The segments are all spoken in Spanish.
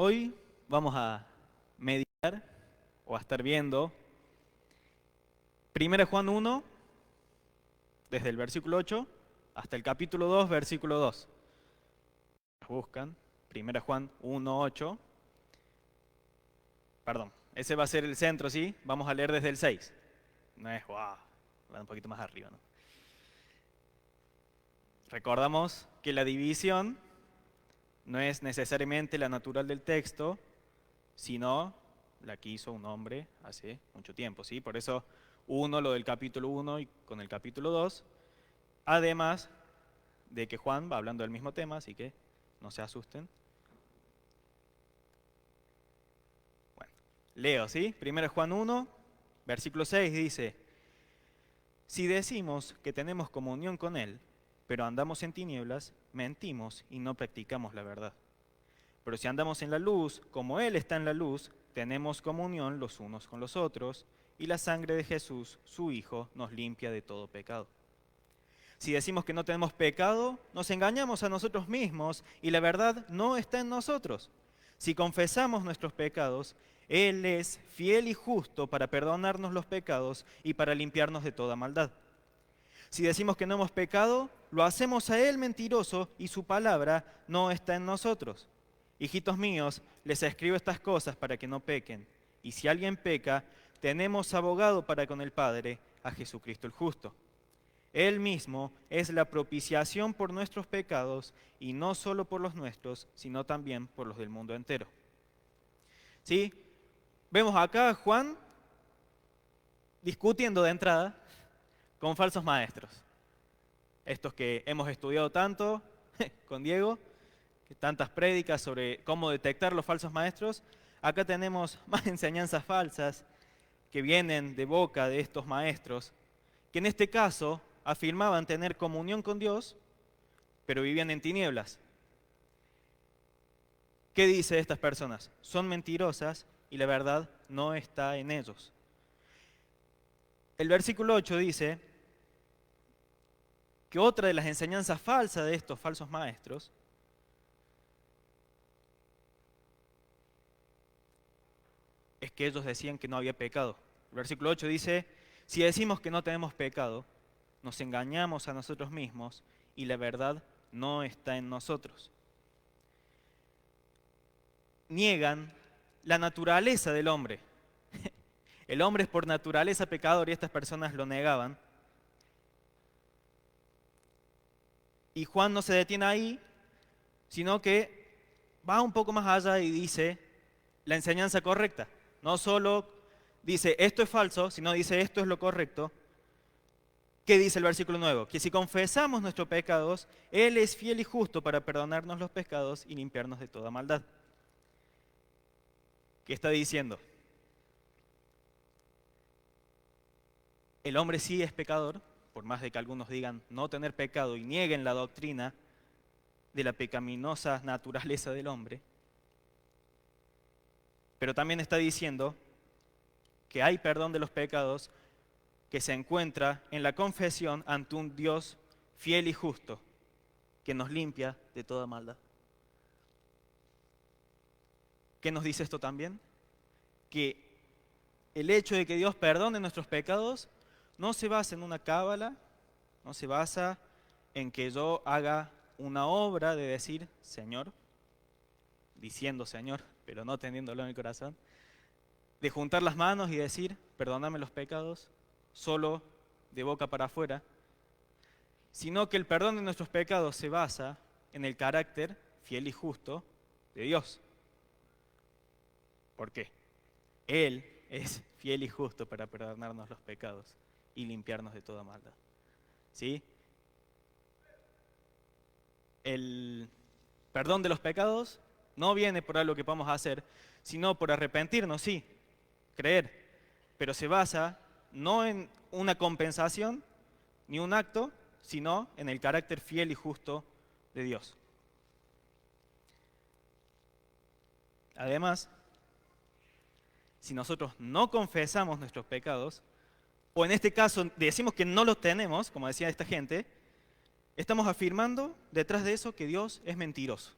Hoy vamos a meditar o a estar viendo 1 Juan 1, desde el versículo 8 hasta el capítulo 2, versículo 2. Buscan 1 Juan 1, 8. Perdón, ese va a ser el centro, ¿sí? Vamos a leer desde el 6. No es, wow, va un poquito más arriba, ¿no? Recordamos que la división no es necesariamente la natural del texto, sino la que hizo un hombre hace mucho tiempo, ¿sí? Por eso lo del capítulo 1 y con el capítulo 2, además de que Juan va hablando del mismo tema, así que no se asusten. Bueno, leo, ¿sí? 1 Juan 1, versículo 6 dice: si decimos que tenemos comunión con Él, pero andamos en tinieblas, mentimos y no practicamos la verdad. Pero si andamos en la luz, como Él está en la luz, tenemos comunión los unos con los otros, y la sangre de Jesús, su Hijo, nos limpia de todo pecado. Si decimos que no tenemos pecado, nos engañamos a nosotros mismos, y la verdad no está en nosotros. Si confesamos nuestros pecados, Él es fiel y justo para perdonarnos los pecados y para limpiarnos de toda maldad. Si decimos que no hemos pecado, lo hacemos a Él mentiroso, y su palabra no está en nosotros. Hijitos míos, les escribo estas cosas para que no pequen. Y si alguien peca, tenemos abogado para con el Padre, a Jesucristo el justo. Él mismo es la propiciación por nuestros pecados, y no solo por los nuestros, sino también por los del mundo entero. ¿Sí? Vemos acá a Juan discutiendo de entrada con falsos maestros. Estos que hemos estudiado tanto con Diego, tantas prédicas sobre cómo detectar los falsos maestros. Acá tenemos más enseñanzas falsas que vienen de boca de estos maestros, que en este caso afirmaban tener comunión con Dios, pero vivían en tinieblas. ¿Qué dice de estas personas? Son mentirosas y la verdad no está en ellos. El versículo 8 dice que otra de las enseñanzas falsas de estos falsos maestros es que ellos decían que no había pecado. El versículo 8 dice: si decimos que no tenemos pecado, nos engañamos a nosotros mismos y la verdad no está en nosotros. Niegan la naturaleza del hombre. El hombre es por naturaleza pecador y estas personas lo negaban. Y Juan no se detiene ahí, sino que va un poco más allá y dice la enseñanza correcta. No solo dice esto es falso, sino dice esto es lo correcto. ¿Qué dice el versículo 9? Que si confesamos nuestros pecados, Él es fiel y justo para perdonarnos los pecados y limpiarnos de toda maldad. ¿Qué está diciendo? El hombre sí es pecador, por más de que algunos digan no tener pecado y nieguen la doctrina de la pecaminosa naturaleza del hombre. Pero también está diciendo que hay perdón de los pecados que se encuentra en la confesión ante un Dios fiel y justo, que nos limpia de toda maldad. ¿Qué nos dice esto también? Que el hecho de que Dios perdone nuestros pecados no se basa en una cábala, no se basa en que yo haga una obra de decir Señor, diciendo Señor, pero no teniéndolo en el corazón, de juntar las manos y decir perdóname los pecados, solo de boca para afuera, sino que el perdón de nuestros pecados se basa en el carácter fiel y justo de Dios. ¿Por qué? Él es fiel y justo para perdonarnos los pecados y limpiarnos de toda maldad. ¿Sí? El perdón de los pecados no viene por algo que podamos hacer, sino por arrepentirnos, sí, creer, pero se basa no en una compensación ni un acto, sino en el carácter fiel y justo de Dios. Además, si nosotros no confesamos nuestros pecados, o en este caso decimos que no los tenemos, como decía esta gente, estamos afirmando detrás de eso que Dios es mentiroso.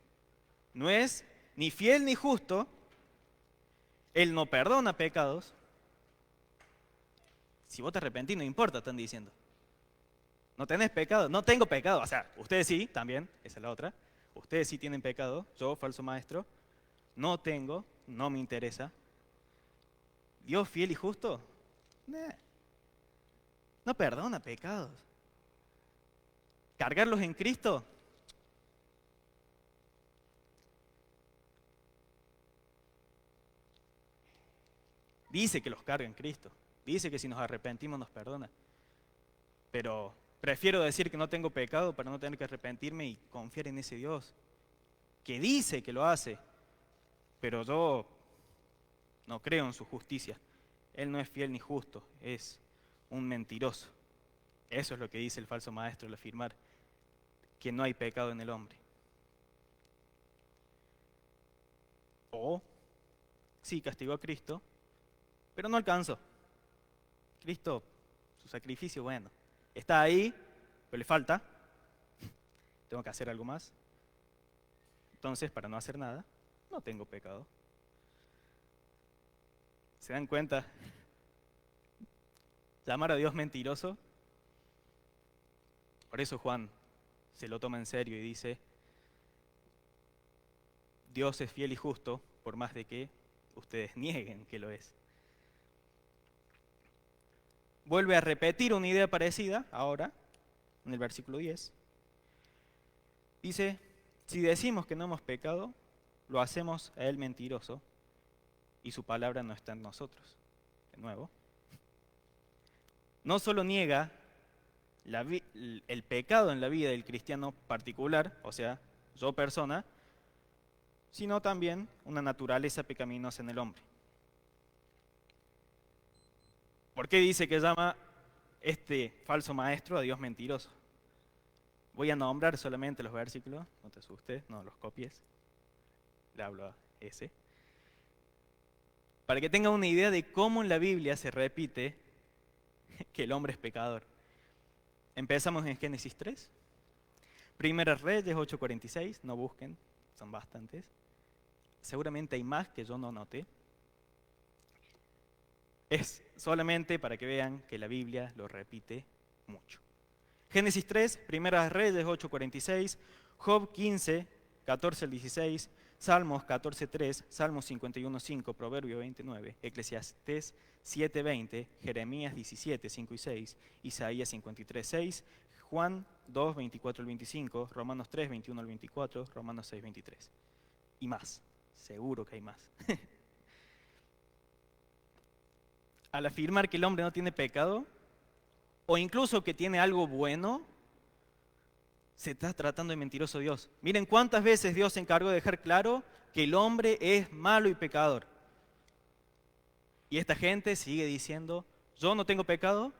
No es ni fiel ni justo, Él no perdona pecados. Si vos te arrepentís, no importa, están diciendo. No tenés pecado, no tengo pecado. O sea, ustedes sí, también, esa es la otra. Ustedes sí tienen pecado, yo, falso maestro, no tengo, no me interesa. ¿Dios fiel y justo? Nah. No perdona pecados. ¿Cargarlos en Cristo? Dice que los carga en Cristo. Dice que si nos arrepentimos nos perdona. Pero prefiero decir que no tengo pecado para no tener que arrepentirme y confiar en ese Dios que dice que lo hace, pero yo no creo en su justicia. Él no es fiel ni justo, es un mentiroso. Eso es lo que dice el falso maestro al afirmar que no hay pecado en el hombre. O sí castigó a Cristo, pero no alcanzó. Cristo, su sacrificio, bueno, está ahí, pero le falta. Tengo que hacer algo más. Entonces, para no hacer nada, no tengo pecado. ¿Se dan cuenta? Llamar a Dios mentiroso. Por eso Juan se lo toma en serio y dice, Dios es fiel y justo, por más de que ustedes nieguen que lo es. Vuelve a repetir una idea parecida, ahora, en el versículo 10. Dice, si decimos que no hemos pecado, lo hacemos a Él mentiroso y su palabra no está en nosotros. De nuevo. No solo niega el pecado en la vida del cristiano particular, o sea, yo persona, sino también una naturaleza pecaminosa en el hombre. ¿Por qué dice que llama este falso maestro a Dios mentiroso? Voy a nombrar solamente los versículos, no te asustes, no los copies. Le hablo a ese. Para que tenga una idea de cómo en la Biblia se repite que el hombre es pecador. Empezamos en Génesis 3. Primera Reyes 8:46, no busquen, son bastantes. Seguramente hay más que yo no noté. Es solamente para que vean que la Biblia lo repite mucho. Génesis 3, Primera Reyes 8:46, Job 15, 14 al 16, Salmos 14:3, Salmos 51:5, Proverbio 29, Eclesiastés 7:20, Jeremías 17, 5 y 6, Isaías 53:6, Juan 2, 24 al 25, Romanos 3, 21 al 24, Romanos 6, 23. Y más, seguro que hay más. Al afirmar que el hombre no tiene pecado, o incluso que tiene algo bueno, se está tratando de mentiroso Dios. Miren cuántas veces Dios se encargó de dejar claro que el hombre es malo y pecador. Y esta gente sigue diciendo, yo no tengo pecado,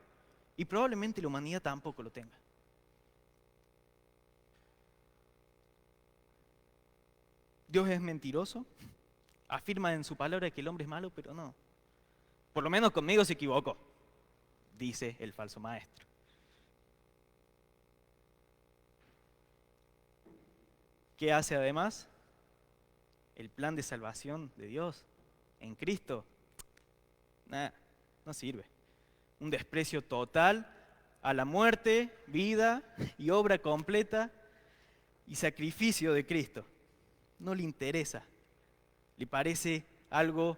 y probablemente la humanidad tampoco lo tenga. Dios es mentiroso, afirma en su palabra que el hombre es malo, pero no. Por lo menos conmigo se equivocó, dice el falso maestro. ¿Qué hace además? El plan de salvación de Dios en Cristo, nada, no sirve. Un desprecio total a la muerte, vida y obra completa y sacrificio de Cristo. No le interesa, le parece algo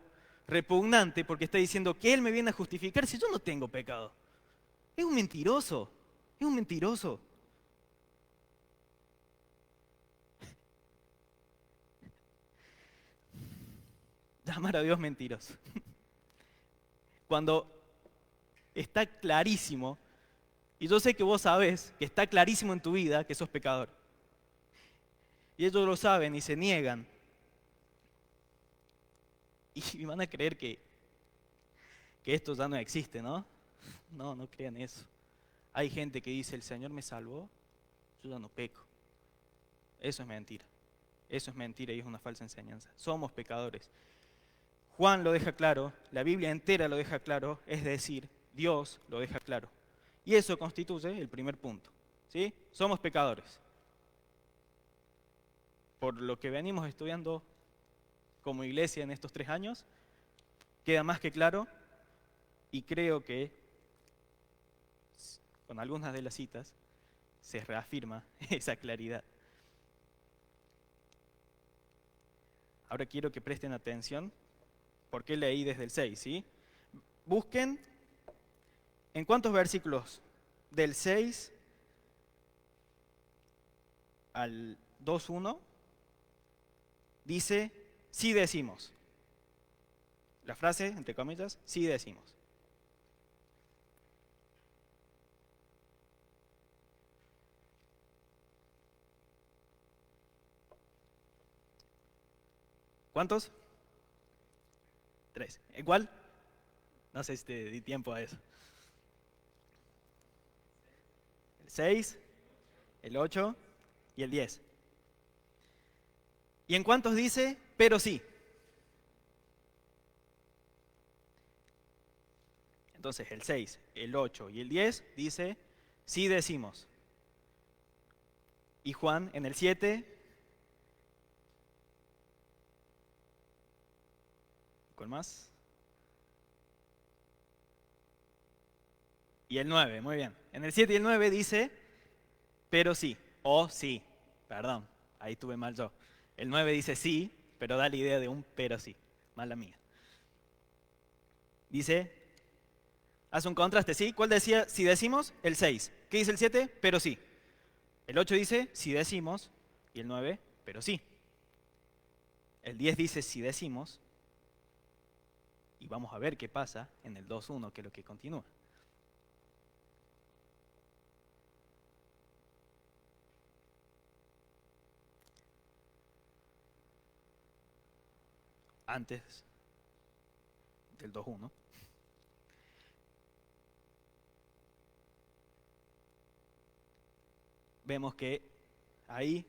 repugnante porque está diciendo que Él me viene a justificar si yo no tengo pecado. Es un mentiroso, es un mentiroso. Llamar a Dios mentiroso. Cuando está clarísimo, y yo sé que vos sabés que está clarísimo en tu vida que sos pecador. Y ellos lo saben y se niegan. Y van a creer que esto ya no existe, ¿no? No, no crean eso. Hay gente que dice, el Señor me salvó, yo ya no peco. Eso es mentira. Eso es mentira y es una falsa enseñanza. Somos pecadores. Juan lo deja claro, la Biblia entera lo deja claro, es decir, Dios lo deja claro. Y eso constituye el primer punto, ¿sí? Somos pecadores. Por lo que venimos estudiando como iglesia en estos 3 años, queda más que claro y creo que con algunas de las citas se reafirma esa claridad. Ahora quiero que presten atención porque leí desde el 6, ¿sí? Busquen en cuántos versículos del 6 al 2.1 dice, sí decimos. La frase, entre comillas, sí decimos. ¿Cuántos? 3. ¿Igual? No sé si te di tiempo a eso. El 6, el 8 y el 10. ¿Y en cuántos dice? Pero sí. Entonces el 6, el 8 y el 10 dice, sí decimos. Y Juan en el 7, ¿cuál más? Y el 9, muy bien. En el 7 y el 9 dice, pero sí, o sí, perdón, ahí tuve mal yo. El 9 dice sí, pero da la idea de un pero sí, mala mía. Dice, hace un contraste, ¿sí? ¿Cuál decía si decimos? El 6. ¿Qué dice el 7? Pero sí. El 8 dice si decimos, y el 9, pero sí. El 10 dice si decimos, y vamos a ver qué pasa en el 2.1, que es lo que continúa. Antes del 2.1. Vemos que ahí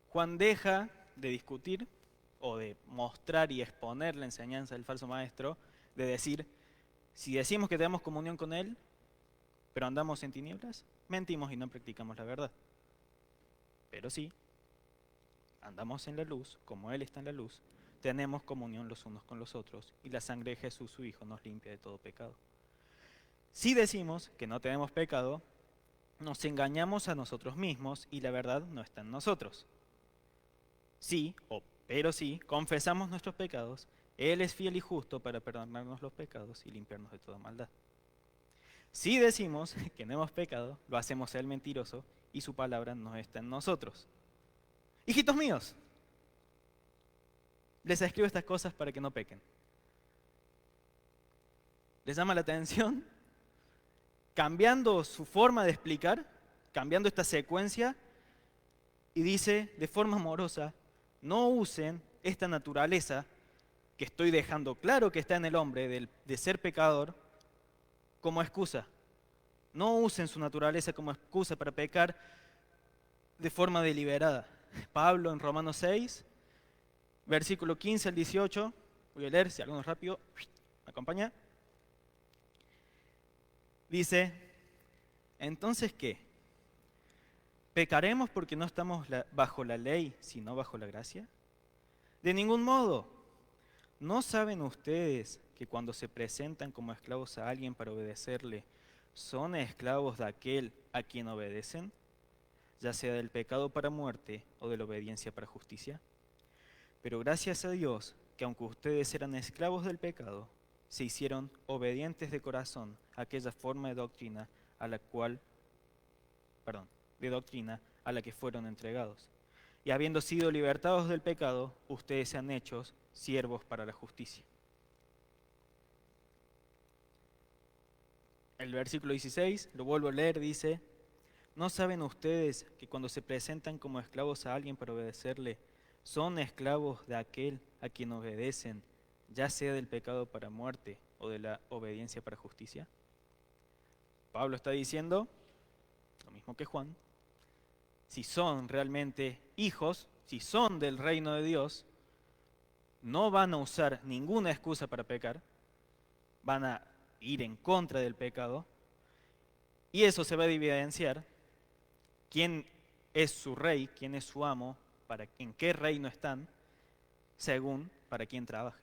Juan deja de discutir o de mostrar y exponer la enseñanza del falso maestro, de decir, si decimos que tenemos comunión con él, pero andamos en tinieblas, mentimos y no practicamos la verdad. Pero sí, andamos en la luz, como él está en la luz, tenemos comunión los unos con los otros, y la sangre de Jesús, su Hijo, nos limpia de todo pecado. Si decimos que no tenemos pecado, nos engañamos a nosotros mismos y la verdad no está en nosotros. Sí, pero sí, confesamos nuestros pecados, Él es fiel y justo para perdonarnos los pecados y limpiarnos de toda maldad. Si decimos que no hemos pecado, lo hacemos a Él mentiroso y su palabra no está en nosotros. Hijitos míos, les escribo estas cosas para que no pequen. ¿Les llama la atención? Cambiando su forma de explicar, cambiando esta secuencia, y dice de forma amorosa, no usen esta naturaleza que estoy dejando claro que está en el hombre de ser pecador como excusa. No usen su naturaleza como excusa para pecar de forma deliberada. Pablo en Romanos 6, versículo 15 al 18, voy a leer, si alguno es rápido, me acompaña. Dice, ¿entonces qué? ¿Pecaremos porque no estamos bajo la ley, sino bajo la gracia? De ningún modo. ¿No saben ustedes que cuando se presentan como esclavos a alguien para obedecerle, son esclavos de aquel a quien obedecen, ya sea del pecado para muerte o de la obediencia para justicia? Pero gracias a Dios que aunque ustedes eran esclavos del pecado, se hicieron obedientes de corazón a aquella forma de doctrina a la que fueron entregados. Y habiendo sido libertados del pecado, ustedes se han hecho siervos para la justicia. El versículo 16, lo vuelvo a leer, dice, ¿no saben ustedes que cuando se presentan como esclavos a alguien para obedecerle, son esclavos de aquel a quien obedecen, ya sea del pecado para muerte o de la obediencia para justicia? Pablo está diciendo, lo mismo que Juan, si son realmente hijos, si son del reino de Dios, no van a usar ninguna excusa para pecar, van a ir en contra del pecado, y eso se va a evidenciar quién es su rey, quién es su amo, en qué reino están, según para quién trabaja.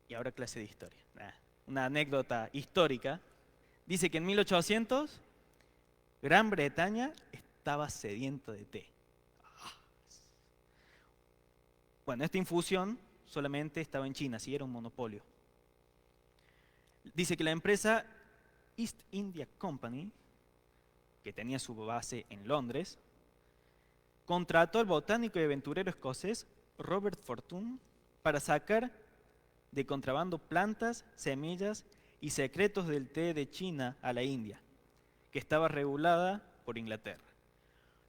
Y ahora clase de historia. Una anécdota histórica. Dice que en 1800 Gran Bretaña estaba sediento de té. Bueno, esta infusión solamente estaba en China, sí era un monopolio. Dice que la empresa East India Company, que tenía su base en Londres, contrató al botánico y aventurero escocés Robert Fortune para sacar de contrabando plantas, semillas y secretos del té de China a la India, que estaba regulada por Inglaterra.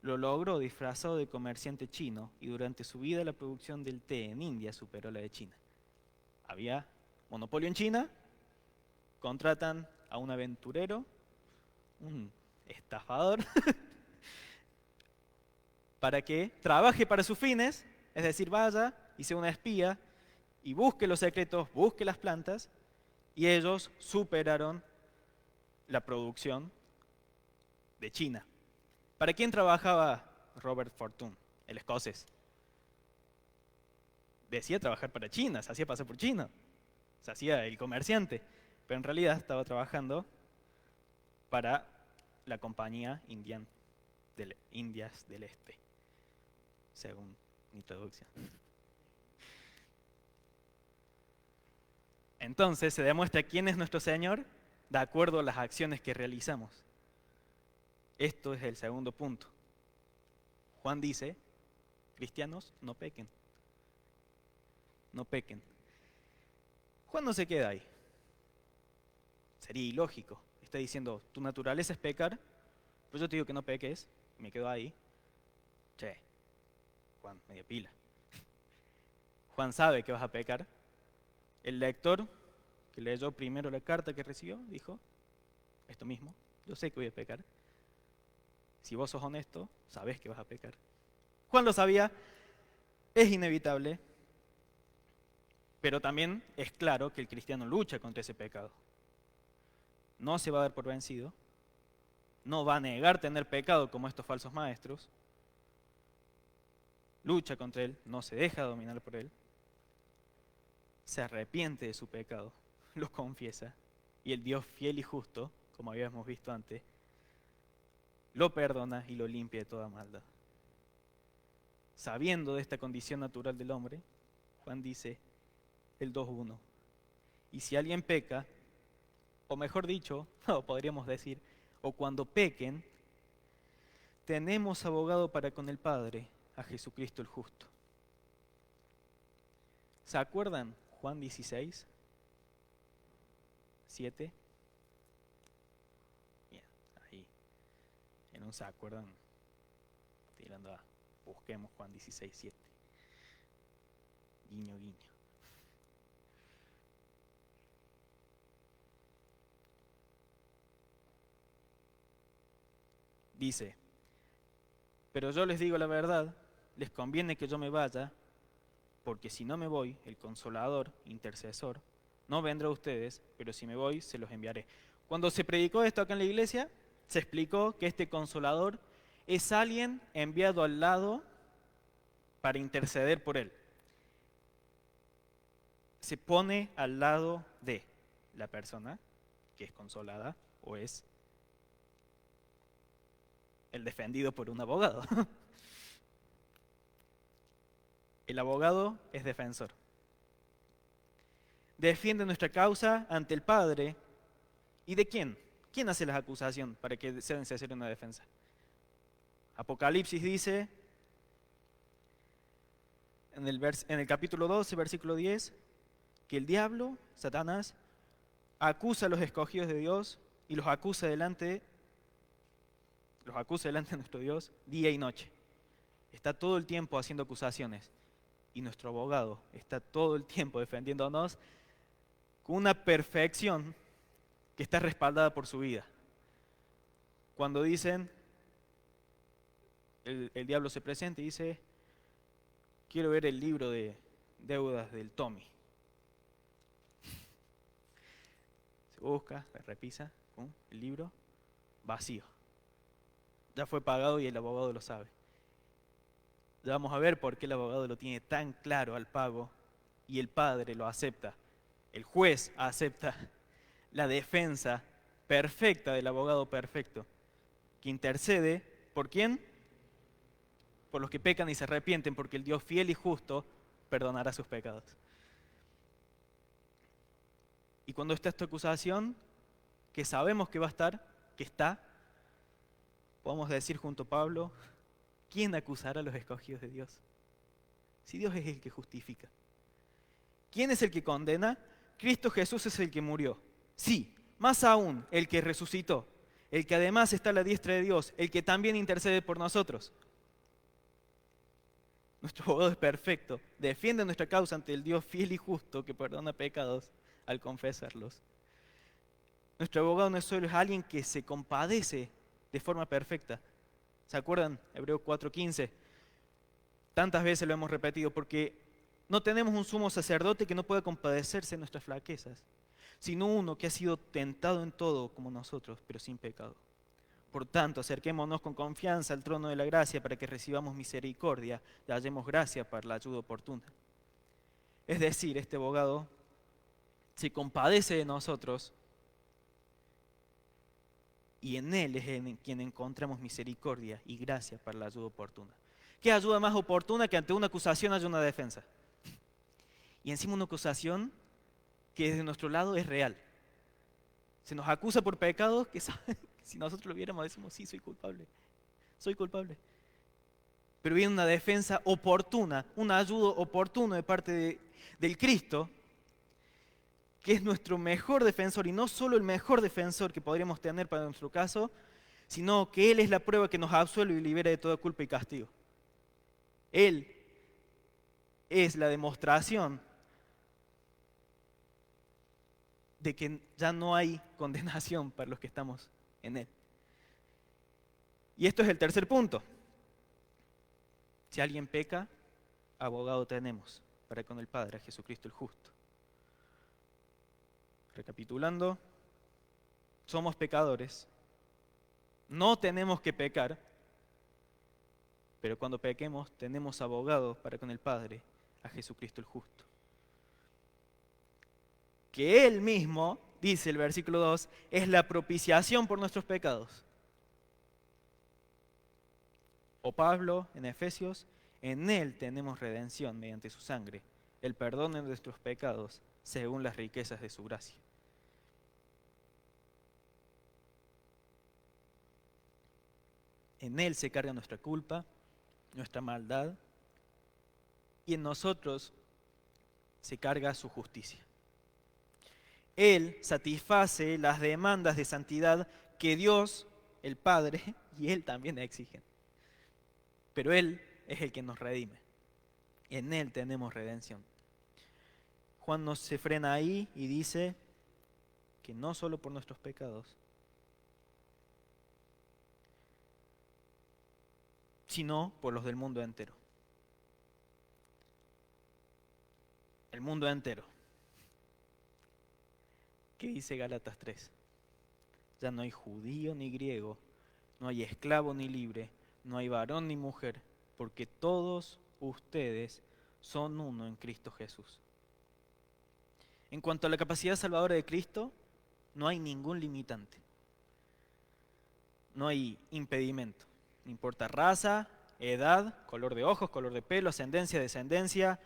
Lo logró disfrazado de comerciante chino y durante su vida la producción del té en India superó la de China. Había monopolio en China, contratan a un aventurero, un estafador, para que trabaje para sus fines, es decir, vaya y sea una espía y busque los secretos, busque las plantas, y ellos superaron la producción de China. ¿Para quién trabajaba Robert Fortune, el escocés? Decía trabajar para China, se hacía pasar por chino, se hacía el comerciante, pero en realidad estaba trabajando para la compañía Indias del Este, según mi traducción. Entonces se demuestra quién es nuestro Señor de acuerdo a las acciones que realizamos. Esto es el segundo punto. Juan dice, cristianos, no pequen. No pequen. Juan no se queda ahí. Sería ilógico. Está diciendo, tu naturaleza es pecar, pues yo te digo que no peques, y me quedo ahí. Che, Juan, media pila. Juan sabe que vas a pecar. El lector que leyó primero la carta que recibió dijo esto mismo, yo sé que voy a pecar. Si vos sos honesto, sabés que vas a pecar. Juan lo sabía, es inevitable, pero también es claro que el cristiano lucha contra ese pecado. No se va a dar por vencido, no va a negar tener pecado como estos falsos maestros, lucha contra él, no se deja dominar por él, se arrepiente de su pecado, lo confiesa, y el Dios fiel y justo, como habíamos visto antes, lo perdona y lo limpia de toda maldad. Sabiendo de esta condición natural del hombre, Juan dice el 2:1, y si alguien peca, o mejor dicho, o podríamos decir, o cuando pequen, tenemos abogado para con el Padre, a Jesucristo el justo. ¿Se acuerdan Juan 16, 7? Bien, ahí. Si no se acuerdan, tirando a busquemos Juan 16, 7. Guiño, guiño. Dice, pero yo les digo la verdad, les conviene que yo me vaya, porque si no me voy, el Consolador, intercesor, no vendrá a ustedes, pero si me voy, se los enviaré. Cuando se predicó esto acá en la iglesia, se explicó que este Consolador es alguien enviado al lado para interceder por él. Se pone al lado de la persona que es consolada o es el defendido por un abogado. El abogado es defensor. Defiende nuestra causa ante el Padre. ¿Y de quién? ¿Quién hace la acusación para que sea necesaria una defensa? Apocalipsis dice, en el capítulo 12, versículo 10, que el diablo, Satanás, acusa a los escogidos de Dios y los acusa delante de nuestro Dios día y noche. Está todo el tiempo haciendo acusaciones y nuestro abogado está todo el tiempo defendiéndonos con una perfección que está respaldada por su vida. Cuando dicen, el diablo se presenta y dice, quiero ver el libro de deudas del Tommy. Se busca, se repisa, el libro vacío. Ya fue pagado y el abogado lo sabe. Ya vamos a ver por qué el abogado lo tiene tan claro al pago y el padre lo acepta. El juez acepta la defensa perfecta del abogado perfecto, que intercede, ¿por quién? Por los que pecan y se arrepienten, porque el Dios fiel y justo perdonará sus pecados. Y cuando está esta acusación, que sabemos que va a estar, que está, podemos decir junto a Pablo, ¿quién acusará a los escogidos de Dios? Si Dios es el que justifica. ¿Quién es el que condena? Cristo Jesús es el que murió. Sí, más aún, el que resucitó, el que además está a la diestra de Dios, el que también intercede por nosotros. Nuestro abogado es perfecto, defiende nuestra causa ante el Dios fiel y justo que perdona pecados al confesarlos. Nuestro abogado no solo es alguien que se compadece de forma perfecta. ¿Se acuerdan? Hebreos 4:15. Tantas veces lo hemos repetido porque no tenemos un sumo sacerdote que no pueda compadecerse de nuestras flaquezas, sino uno que ha sido tentado en todo como nosotros, pero sin pecado. Por tanto, acerquémonos con confianza al trono de la gracia para que recibamos misericordia y hallemos gracia para la ayuda oportuna. Es decir, este abogado se compadece de nosotros y en él es en quien encontramos misericordia y gracia para la ayuda oportuna. ¿Qué ayuda más oportuna que ante una acusación haya una defensa? Y encima una acusación que desde nuestro lado es real. Se nos acusa por pecados que si nosotros lo viéramos decimos, sí, soy culpable. Pero viene una defensa oportuna, una ayuda oportuna de parte del Cristo, que es nuestro mejor defensor, y no solo el mejor defensor que podríamos tener para nuestro caso, sino que Él es la prueba que nos absuelve y libera de toda culpa y castigo. Él es la demostración de que ya no hay condenación para los que estamos en Él. Y esto es el tercer punto. Si alguien peca, abogado tenemos para con el Padre, a Jesucristo el justo. Recapitulando, somos pecadores, no tenemos que pecar, pero cuando pequemos tenemos abogado para con el Padre, a Jesucristo el justo. Que Él mismo, dice el versículo 2, es la propiciación por nuestros pecados. O Pablo, en Efesios, en Él tenemos redención mediante su sangre, el perdón de nuestros pecados, según las riquezas de su gracia. En Él se carga nuestra culpa, nuestra maldad, y en nosotros se carga su justicia. Él satisface las demandas de santidad que Dios, el Padre, y Él también exigen. Pero Él es el que nos redime. En Él tenemos redención. Juan no se frena ahí y dice que no solo por nuestros pecados, sino por los del mundo entero. El mundo entero. ¿Qué dice Gálatas 3? Ya no hay judío ni griego, no hay esclavo ni libre, no hay varón ni mujer, porque todos ustedes son uno en Cristo Jesús. En cuanto a la capacidad salvadora de Cristo, no hay ningún limitante. No hay impedimento. No importa raza, edad, color de ojos, color de pelo, ascendencia, descendencia,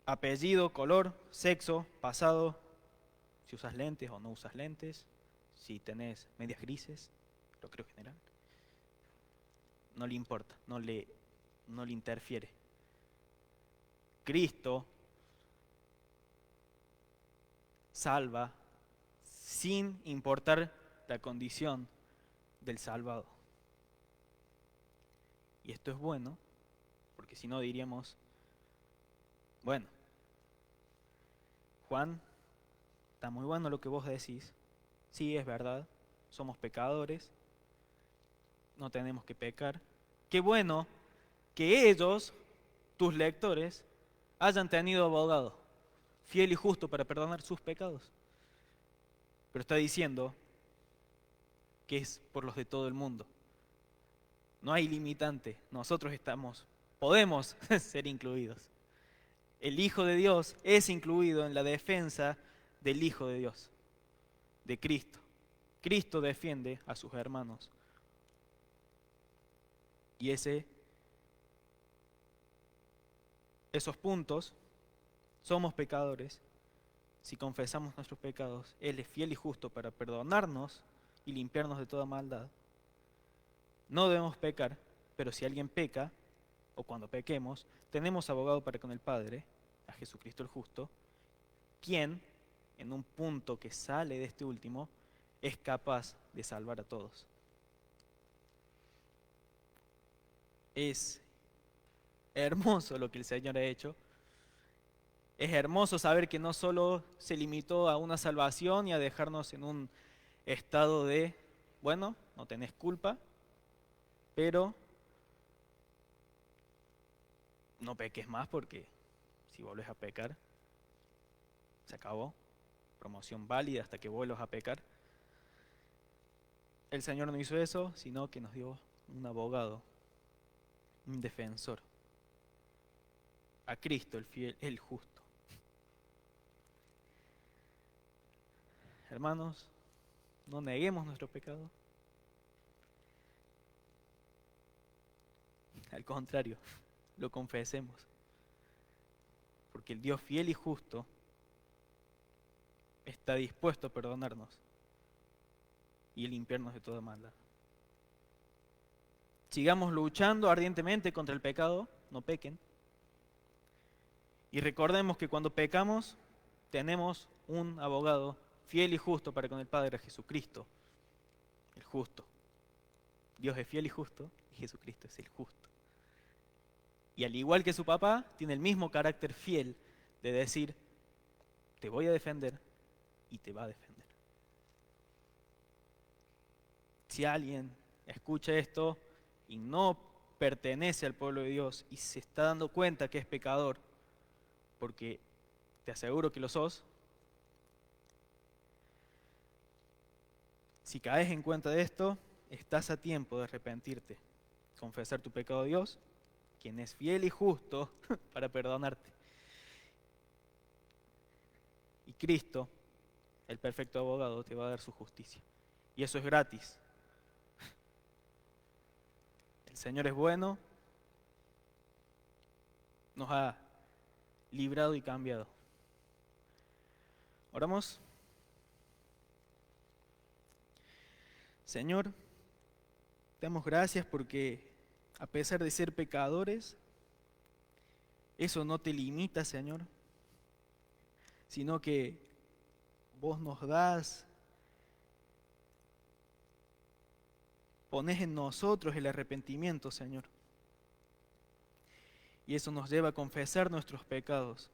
apellido, color, sexo, pasado, si usas lentes o no usas lentes, si tenés medias grises, lo creo general. No le importa, no le interfiere. Cristo salva sin importar la condición del salvado. Y esto es bueno, porque si no diríamos, bueno, Juan, está muy bueno lo que vos decís, sí es verdad, somos pecadores, no tenemos que pecar. Qué bueno que ellos, tus lectores, hayan tenido abogado, fiel y justo para perdonar sus pecados. Pero está diciendo que es por los de todo el mundo. No hay limitante. Nosotros podemos ser incluidos. El Hijo de Dios es incluido en la defensa del Hijo de Dios, de Cristo. Cristo defiende a sus hermanos. Y esos puntos, somos pecadores. Si confesamos nuestros pecados, Él es fiel y justo para perdonarnos y limpiarnos de toda maldad. No debemos pecar, pero si alguien peca, o cuando pequemos, tenemos abogado para con el Padre, a Jesucristo el justo, quien, en un punto que sale de este último, es capaz de salvar a todos. Es hermoso lo que el Señor ha hecho. Es hermoso saber que no solo se limitó a una salvación y a dejarnos en un estado de, bueno, no tenés culpa, pero no peques más porque si vuelves a pecar, se acabó. Promoción válida hasta que vuelvas a pecar. El Señor no hizo eso, sino que nos dio un abogado, un defensor, a Cristo el fiel, el justo. Hermanos, no neguemos nuestro pecado. Al contrario, lo confesemos. Porque el Dios fiel y justo está dispuesto a perdonarnos y limpiarnos de toda maldad. Sigamos luchando ardientemente contra el pecado, no pequen. Y recordemos que cuando pecamos, tenemos un abogado fiel y justo para con el Padre, Jesucristo, el justo. Dios es fiel y justo, y Jesucristo es el justo. Y al igual que su papá, tiene el mismo carácter fiel de decir, te voy a defender y te va a defender. Si alguien escucha esto y no pertenece al pueblo de Dios y se está dando cuenta que es pecador, porque te aseguro que lo sos, si caes en cuenta de esto, estás a tiempo de arrepentirte, confesar tu pecado a Dios, quien es fiel y justo para perdonarte. Y Cristo, el perfecto abogado, te va a dar su justicia. Y eso es gratis. El Señor es bueno, nos ha librado y cambiado. Oramos. Señor, te damos gracias porque a pesar de ser pecadores, eso no te limita, Señor, sino que vos nos das, ponés en nosotros el arrepentimiento, Señor. Y eso nos lleva a confesar nuestros pecados.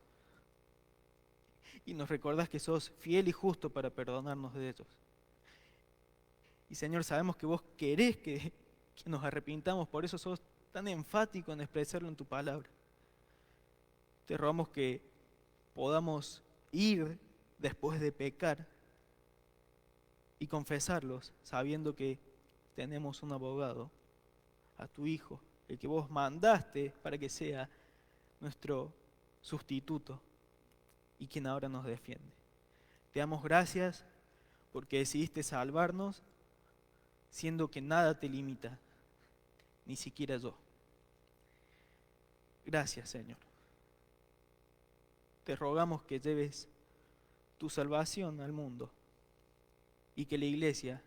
Y nos recordás que sos fiel y justo para perdonarnos de ellos. Y Señor, sabemos que vos querés que nos arrepintamos, por eso sos tan enfático en expresarlo en tu palabra. Te rogamos que podamos ir después de pecar y confesarlos, sabiendo que tenemos un abogado, a tu Hijo, el que vos mandaste para que sea nuestro sustituto y quien ahora nos defiende. Te damos gracias porque decidiste salvarnos, siendo que nada te limita, ni siquiera yo. Gracias, Señor. Te rogamos que lleves tu salvación al mundo y que la iglesia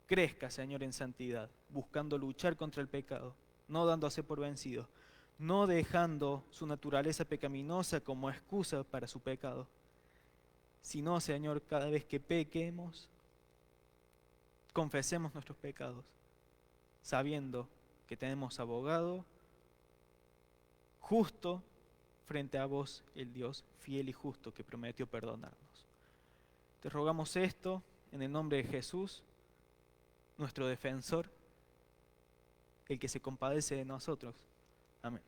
crezca, Señor, en santidad, buscando luchar contra el pecado, no dándose por vencido, no dejando su naturaleza pecaminosa como excusa para su pecado, sino, Señor, cada vez que pequemos, confesemos nuestros pecados, sabiendo que tenemos abogado justo frente a vos, el Dios fiel y justo que prometió perdonarnos. Te rogamos esto en el nombre de Jesús, nuestro defensor, el que se compadece de nosotros. Amén.